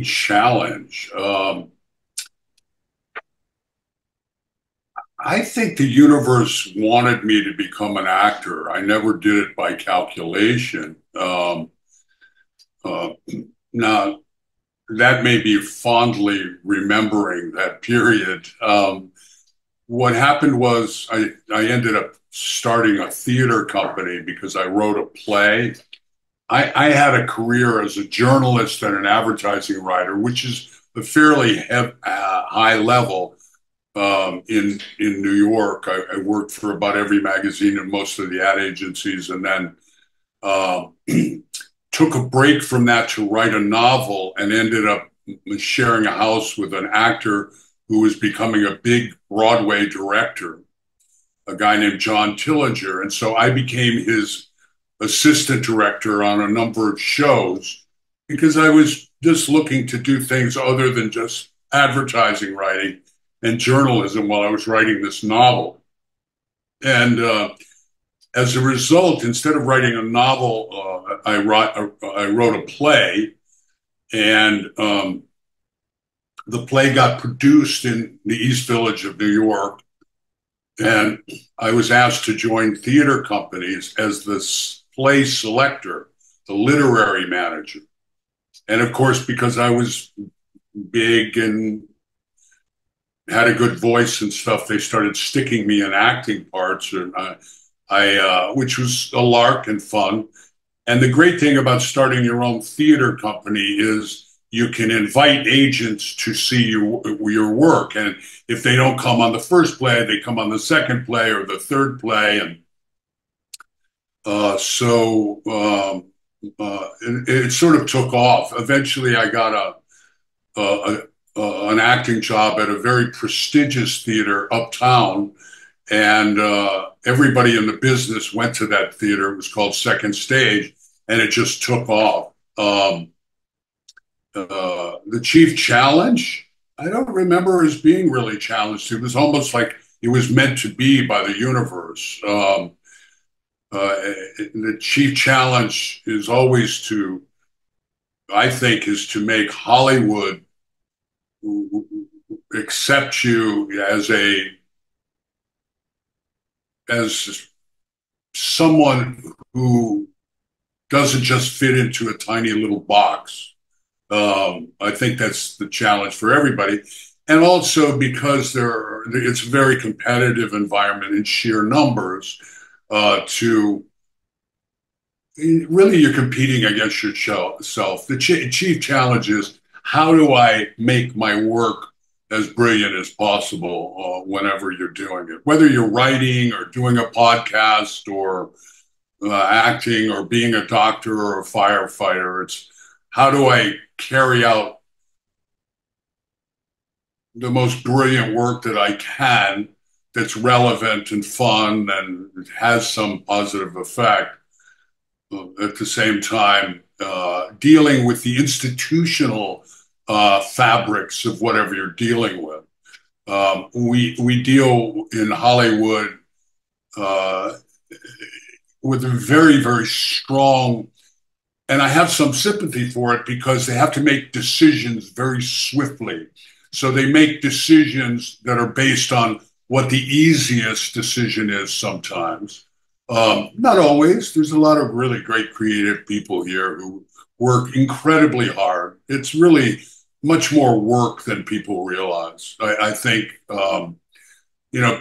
main challenge. I think the universe wanted me to become an actor. I never did it by calculation. Uh, Now, that may be fondly remembering that period. What happened was I ended up starting a theater company because I wrote a play. I had a career as a journalist and an advertising writer, which is a fairly high level in New York. I worked for about every magazine and most of the ad agencies, and then uh, took a break from that to write a novel, and ended up sharing a house with an actor who was becoming a big Broadway director, a guy named John Tillinger. And so I became his assistant director on a number of shows because I was just looking to do things other than just advertising writing and journalism while I was writing this novel. And as a result, instead of writing a novel, I wrote a play, and the play got produced in the East Village of New York. And I was asked to join theater companies as the play selector, the literary manager. And of course, because I was big and had a good voice and stuff, they started sticking me in acting parts, and which was a lark and fun. And the great thing about starting your own theater company is you can invite agents to see your work. And if they don't come on the first play, they come on the second play or the third play. And it sort of took off. Eventually, I got an acting job at a very prestigious theater uptown. And everybody in the business went to that theater. It was called Second Stage, and it just took off. The chief challenge, I don't remember as being really challenged. It was almost like it was meant to be by the universe. The chief challenge is always to, I think, is to make Hollywood accept you as someone who doesn't just fit into a tiny little box. I think that's the challenge for everybody. And also because it's a very competitive environment in sheer numbers, to really you're competing against yourself. The chief challenge is, how do I make my work as brilliant as possible whenever you're doing it, whether you're writing or doing a podcast or acting or being a doctor or a firefighter. It's how do I carry out the most brilliant work that I can that's relevant and fun and has some positive effect, at the same time dealing with the institutional fabrics of whatever you're dealing with. We deal in Hollywood with a very, very strong, and I have some sympathy for it because they have to make decisions very swiftly. So they make decisions that are based on what the easiest decision is sometimes. Not always. There's a lot of really great creative people here who work incredibly hard. It's really much more work than people realize. I think,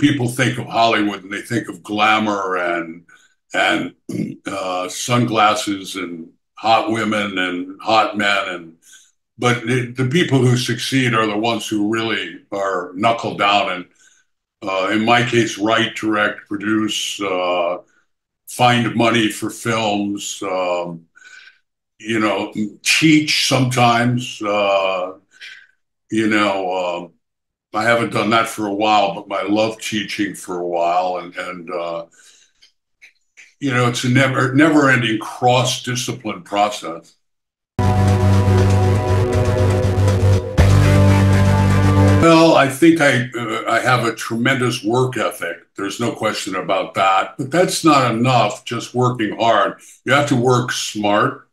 people think of Hollywood and they think of glamour and sunglasses and hot women and hot men, but the people who succeed are the ones who really are knuckle down and, in my case, write, direct, produce, find money for films, teach sometimes. I haven't done that for a while, but I love teaching for a while, and it's a never-ending cross-discipline process. Well, I think I have a tremendous work ethic. There's no question about that. But that's not enough, just working hard. You have to work smart.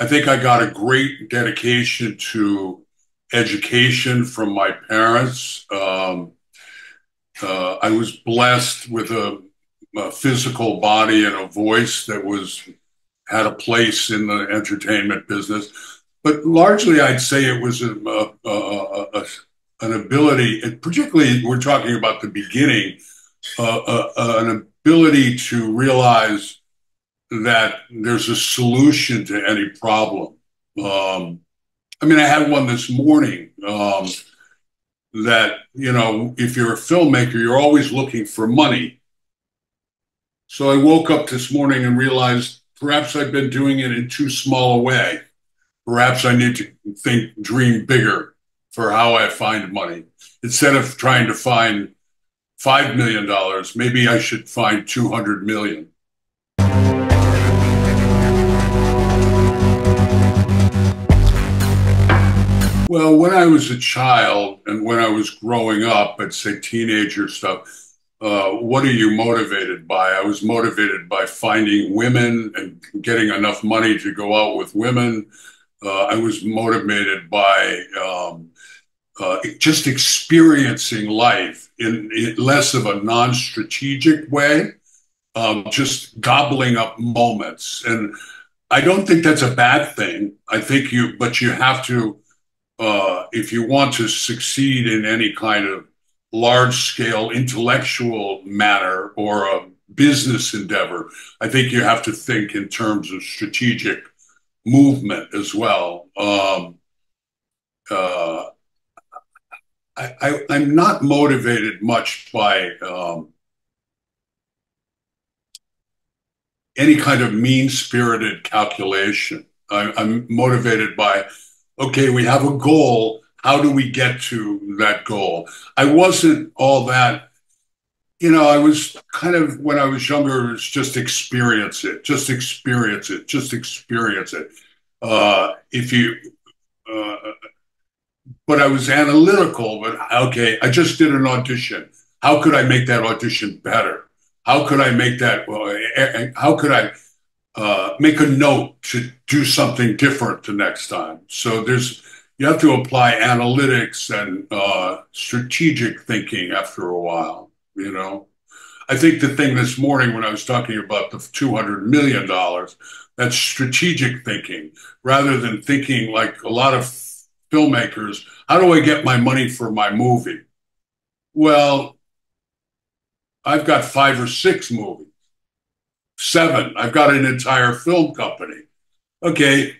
I think I got a great dedication to education from my parents. I was blessed with a physical body and a voice that had a place in the entertainment business. But largely, I'd say it was an ability, and particularly we're talking about the beginning, an ability to realize that there's a solution to any problem. I mean, I had one this morning that, you know, if you're a filmmaker, you're always looking for money. So I woke up this morning and realized perhaps I've been doing it in too small a way. Perhaps I need to dream bigger for how I find money. Instead of trying to find $5 million, maybe I should find 200 million. Well, when I was a child and when I was growing up, I'd say teenager stuff, what are you motivated by? I was motivated by finding women and getting enough money to go out with women. I was motivated by just experiencing life in less of a non-strategic way, just gobbling up moments. And I don't think that's a bad thing. I think but you have to, if you want to succeed in any kind of large-scale intellectual matter or a business endeavor, I think you have to think in terms of strategic movement as well. I'm not motivated much by any kind of mean-spirited calculation. I'm motivated by, okay, we have a goal. How do we get to that goal? I wasn't all that, you know, I was kind of, when I was younger, it was just experience it, just experience it, just experience it. But I was analytical, but okay, I just did an audition. How could I make that audition better? How could I make that, how could I make a note to do something different the next time? So you have to apply analytics and strategic thinking after a while, you know? I think the thing this morning when I was talking about the $200 million, that's strategic thinking rather than thinking like a lot of filmmakers, how do I get my money for my movie? Well, I've got 5 or 6 movies, 7. I've got an entire film company. Okay,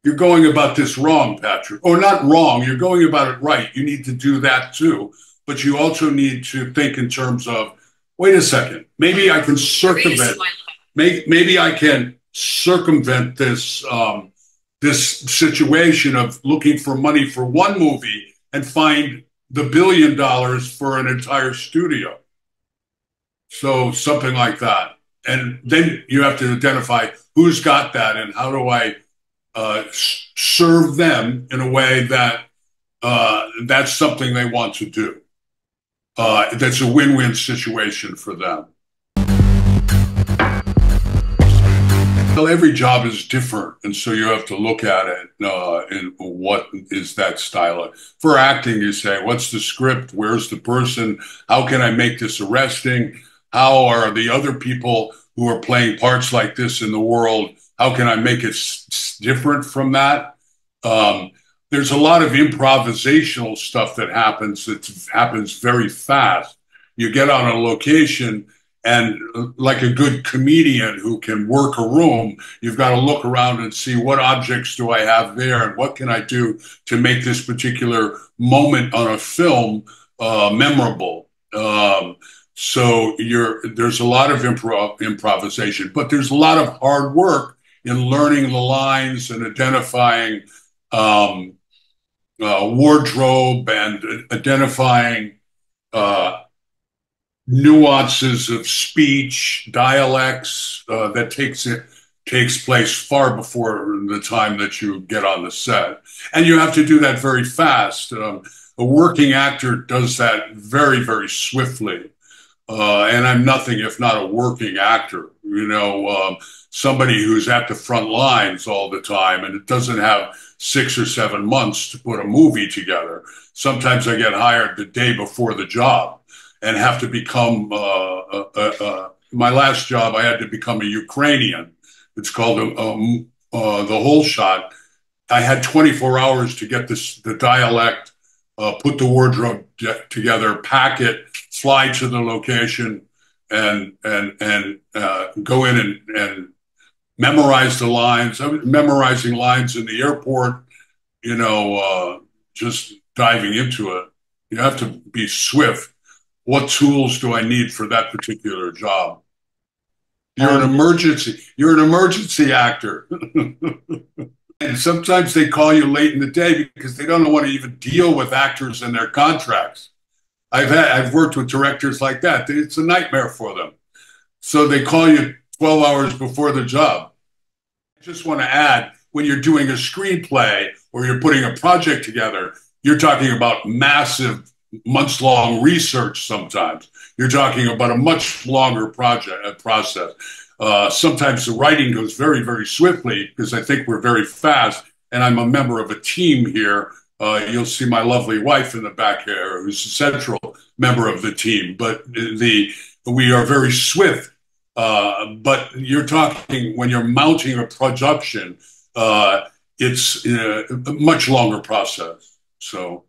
you're going about this wrong, Patrick. Or not wrong, you're going about it right. You need to do that too. But you also need to think in terms of, wait a second, maybe I can circumvent, maybe I can circumvent this, this situation of looking for money for one movie and find the $1 billion for an entire studio. So something like that. And then you have to identify who's got that and how do I serve them in a way that that's something they want to do. That's a win-win situation for them. Well, every job is different, and so you have to look at it in what is that style. For acting, you say, what's the script? Where's the person? How can I make this arresting? How are the other people who are playing parts like this in the world? How can I make it different from that? There's a lot of improvisational stuff that happens very fast. You get on a location and like a good comedian who can work a room, you've got to look around and see what objects do I have there and what can I do to make this particular moment on a film memorable. So there's a lot of improvisation, but there's a lot of hard work in learning the lines and identifying wardrobe and identifying nuances of speech, dialects that takes place far before the time that you get on the set. And you have to do that very fast. A working actor does that very, very swiftly. And I'm nothing if not a working actor. You know, somebody who's at the front lines all the time, and it doesn't have 6 or 7 months to put a movie together. Sometimes I get hired the day before the job and have to become, my last job, I had to become a Ukrainian. It's called the whole shot. I had 24 hours to get the dialect, put the wardrobe together, pack it, fly to the location, and go in and memorize the lines. I was memorizing lines in the airport, just diving into it. You have to be swift. What tools do I need for that particular job? You're an emergency actor. And sometimes they call you late in the day because they don't want to even deal with actors and their contracts. I've worked with directors like that. It's a nightmare for them. So they call you 12 hours before the job. I just want to add, when you're doing a screenplay or you're putting a project together, you're talking about massive months-long research sometimes. You're talking about a much longer process. Sometimes the writing goes very, very swiftly because I think we're very fast, and I'm a member of a team here. You'll see my lovely wife in the back here, who's a central member of the team. But we are very swift. But you're talking, when you're mounting a production, it's a much longer process. So.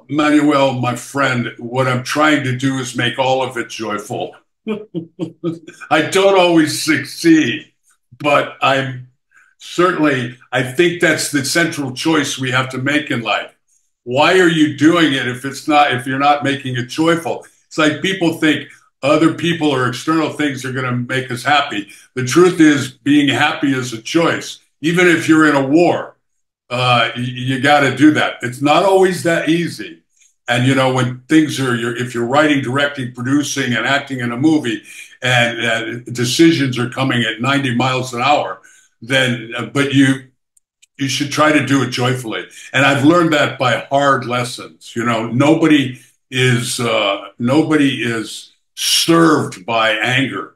Manuel, my friend, what I'm trying to do is make all of it joyful. I don't always succeed, but I think that's the central choice we have to make in life. Why are you doing it if you're not making it joyful? It's like people think other people or external things are going to make us happy. The truth is, being happy is a choice. Even if you're in a war, you got to do that. It's not always that easy. And, when things are, if you're writing, directing, producing, and acting in a movie, and decisions are coming at 90 miles an hour, then, but you should try to do it joyfully. And I've learned that by hard lessons. Nobody is served by anger,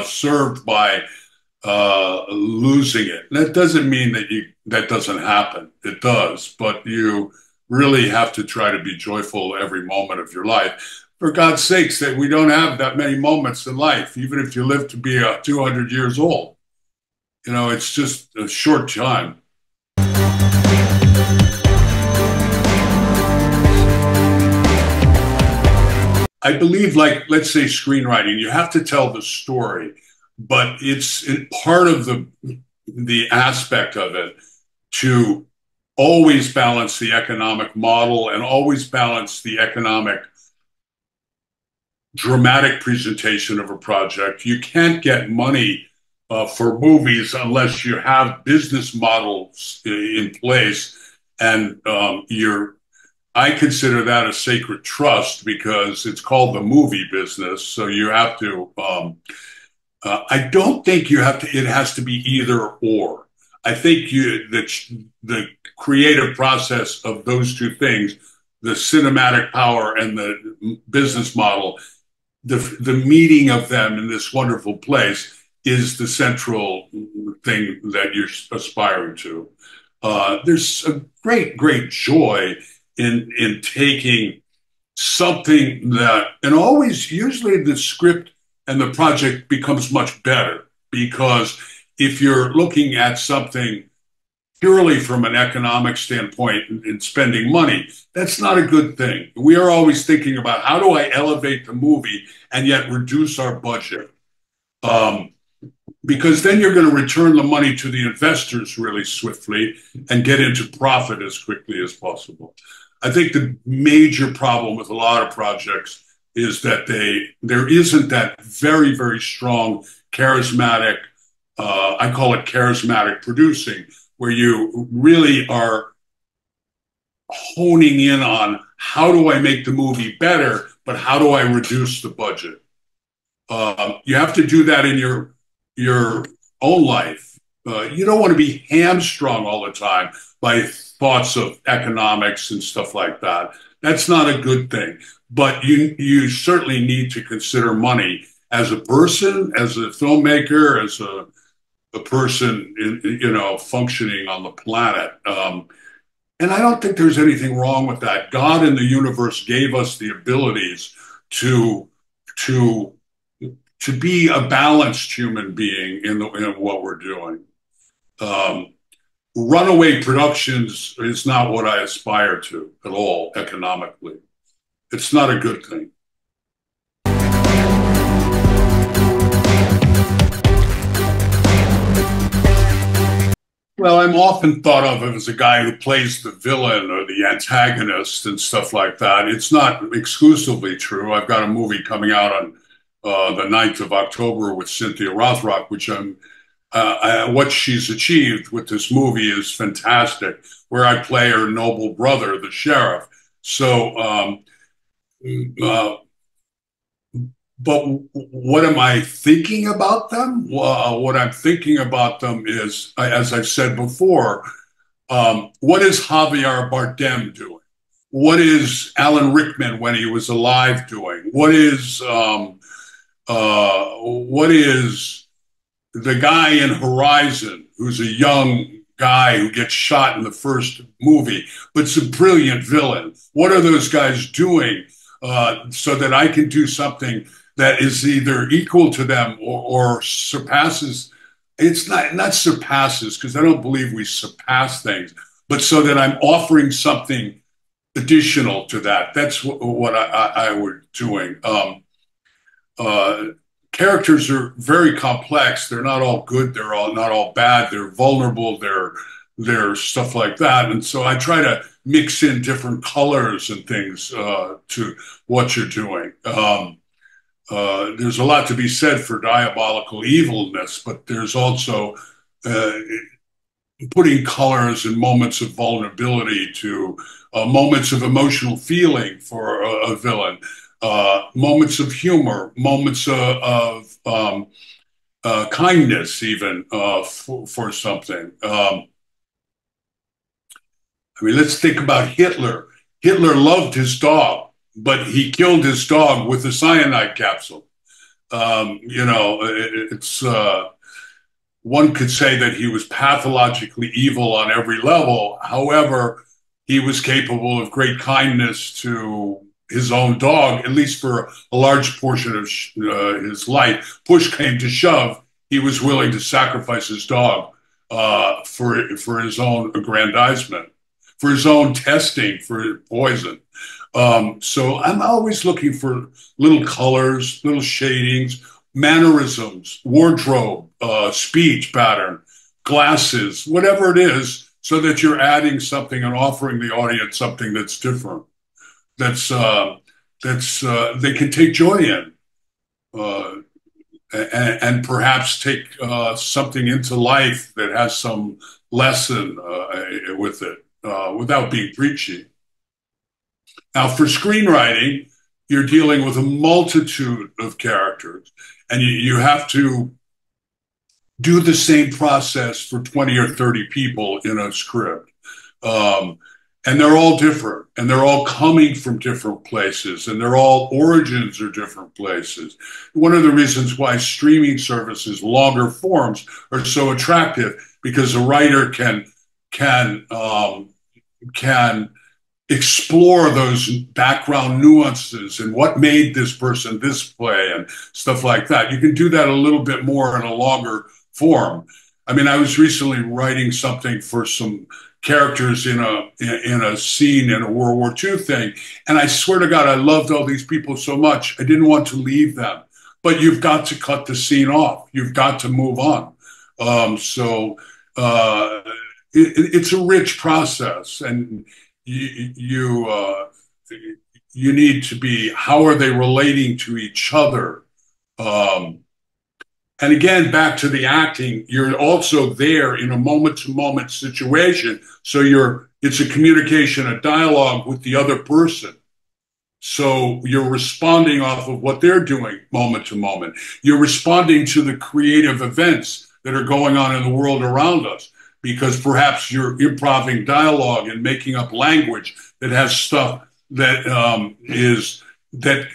served by losing it. That doesn't mean that doesn't happen. It does, but you really have to try to be joyful every moment of your life. For God's sakes, that we don't have that many moments in life, even if you live to be 200 years old. It's just a short time. I believe, let's say screenwriting, you have to tell the story, but it's part of the aspect of it to always balance the economic model and always balance the economic dramatic presentation of a project. You can't get money for movies unless you have business models in place, and I consider that a sacred trust because it's called the movie business. So you have to, I don't think it has to be either or. I think the creative process of those two things, the cinematic power and the business model, the meeting of them in this wonderful place is the central thing that you're aspiring to. There's a great, great joy in taking something that, and always, usually the script and the project becomes much better, because if you're looking at something purely from an economic standpoint and spending money, that's not a good thing. We are always thinking about, how do I elevate the movie and yet reduce our budget? Because then you're going to return the money to the investors really swiftly and get into profit as quickly as possible. I think the major problem with a lot of projects is that there isn't that very, very strong charismatic, I call it charismatic producing, where you really are honing in on, how do I make the movie better, but how do I reduce the budget? You have to do that in your own life. You don't want to be hamstrung all the time by thoughts of economics and stuff like that. That's not a good thing. But you certainly need to consider money as a person, as a filmmaker, as a person functioning on the planet. And I don't think there's anything wrong with that. God in the universe gave us the abilities to be a balanced human being in what we're doing. Runaway productions is not what I aspire to at all economically. It's not a good thing. Well, I'm often thought of as a guy who plays the villain or the antagonist and stuff like that. It's not exclusively true. I've got a movie coming out on the 9th of October with Cynthia Rothrock, which what she's achieved with this movie is fantastic, where I play her noble brother, the sheriff. So, but what am I thinking about them? What I'm thinking about them is, as I've said before, what is Javier Bardem doing? What is Alan Rickman when he was alive doing? What is the guy in Horizon, who's a young guy who gets shot in the first movie, but's a brilliant villain? What are those guys doing so that I can do something that is either equal to them or surpasses? It's not surpasses, because I don't believe we surpass things, but so that I'm offering something additional to that. That's what I was doing. Characters are very complex. They're not all good. They're not all bad. They're vulnerable. They're stuff like that. And so I try to mix in different colors and things to what you're doing. There's a lot to be said for diabolical evilness, but there's also putting colors and moments of vulnerability to moments of emotional feeling for a villain. Moments of humor, moments of kindness, even for something. I mean, let's think about Hitler. Hitler loved his dog, but he killed his dog with a cyanide capsule. It's one could say that he was pathologically evil on every level. However, he was capable of great kindness to his own dog, at least for a large portion of his life. Push came to shove, he was willing to sacrifice his dog for his own aggrandizement, for his own testing for poison. So I'm always looking for little colors, little shadings, mannerisms, wardrobe, speech pattern, glasses, whatever it is, so that you're adding something and offering the audience something that's different. That's they can take joy in, and perhaps take something into life that has some lesson with it, without being preachy. Now, for screenwriting, you're dealing with a multitude of characters, and you have to do the same process for 20 or 30 people in a script. And they're all different, and they're all coming from different places, and their all origins are different places. One of the reasons why streaming services, longer forms, are so attractive, because a writer can explore those background nuances and what made this person this play and stuff like that. You can do that a little bit more in a longer form. I mean, I was recently writing something for some characters in a scene in a World War II thing, and I swear to God, I loved all these people so much, I didn't want to leave them. But you've got to cut the scene off. You've got to move on. It's a rich process, and you need to be, how are they relating to each other? And again, back to the acting, you're also there in a moment-to-moment situation. So it's a communication, a dialogue with the other person. So you're responding off of what they're doing moment to moment. You're responding to the creative events that are going on in the world around us, because perhaps you're improvising dialogue and making up language that has stuff that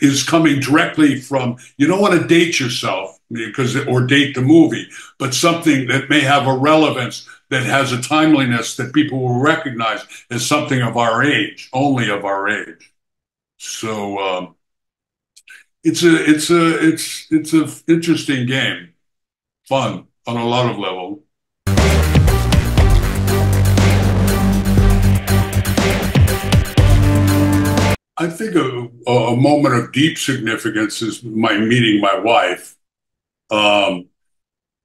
is coming directly from, you don't want to date yourself because, or date the movie, but something that may have a relevance, that has a timeliness that people will recognize as something of our age, only of our age. So it's a interesting game, fun on a lot of levels. I think a moment of deep significance is my meeting my wife. Um,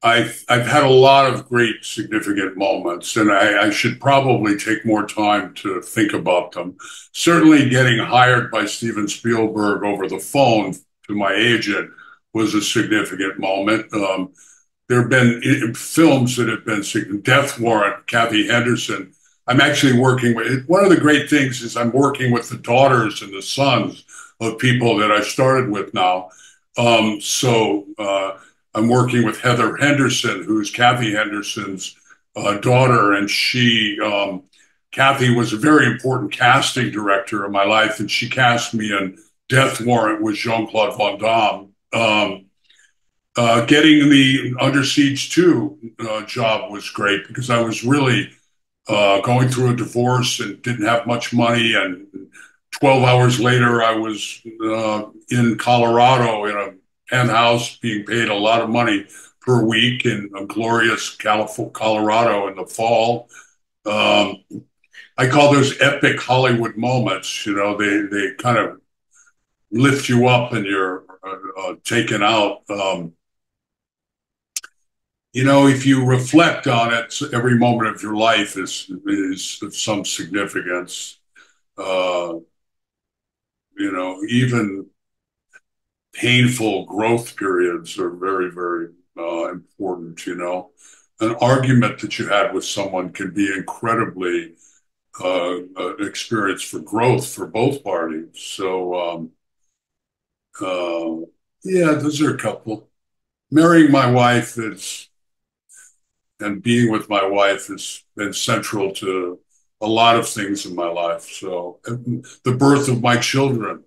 I've had a lot of great significant moments, and I should probably take more time to think about them. Certainly, getting hired by Steven Spielberg over the phone to my agent was a significant moment. There have been films that have been Death Warrant, Kathy Henderson. I'm actually working with, one of the great things is I'm working with the daughters and the sons of people that I started with now. I'm working with Heather Henderson, who's Kathy Henderson's daughter, and Kathy was a very important casting director in my life, and she cast me in Death Warrant with Jean-Claude Van Damme. Getting the Under Siege 2 job was great because I was really going through a divorce and didn't have much money. And 12 hours later, I was in Colorado in a penthouse being paid a lot of money per week in a glorious Colorado in the fall. I call those epic Hollywood moments. You know, they kind of lift you up and you're taken out. You know, if you reflect on it, every moment of your life is of some significance. You know, even painful growth periods are very, very important. You know, an argument that you had with someone can be incredibly an experience for growth for both parties. So, yeah, those are a couple. Marrying my wife and being with my wife has been central to a lot of things in my life. So, the birth of my children,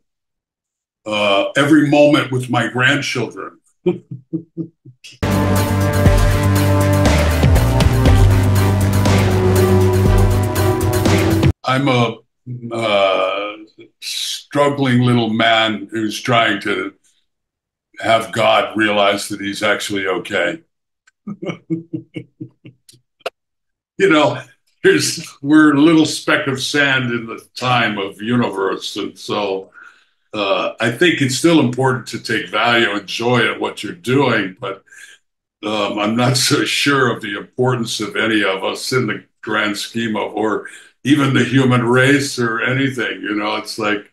every moment with my grandchildren. I'm a struggling little man who's trying to have God realize that he's actually okay. You know, we're a little speck of sand in the time of universe, and so I think it's still important to take value and joy in what you're doing, but I'm not so sure of the importance of any of us in the grand scheme of, or even the human race or anything. You know, it's like,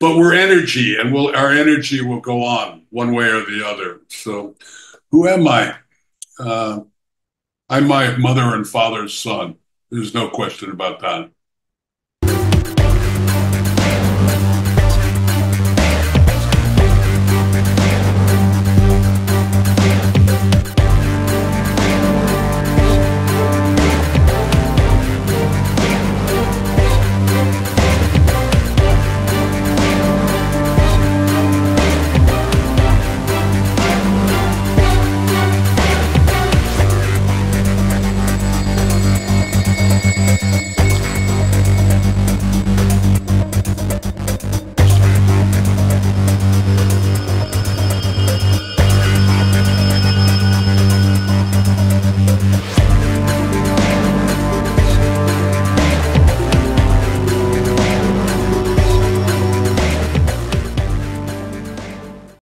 but we're energy, and our energy will go on one way or the other. So, who am I? I'm my mother and father's son. There's no question about that.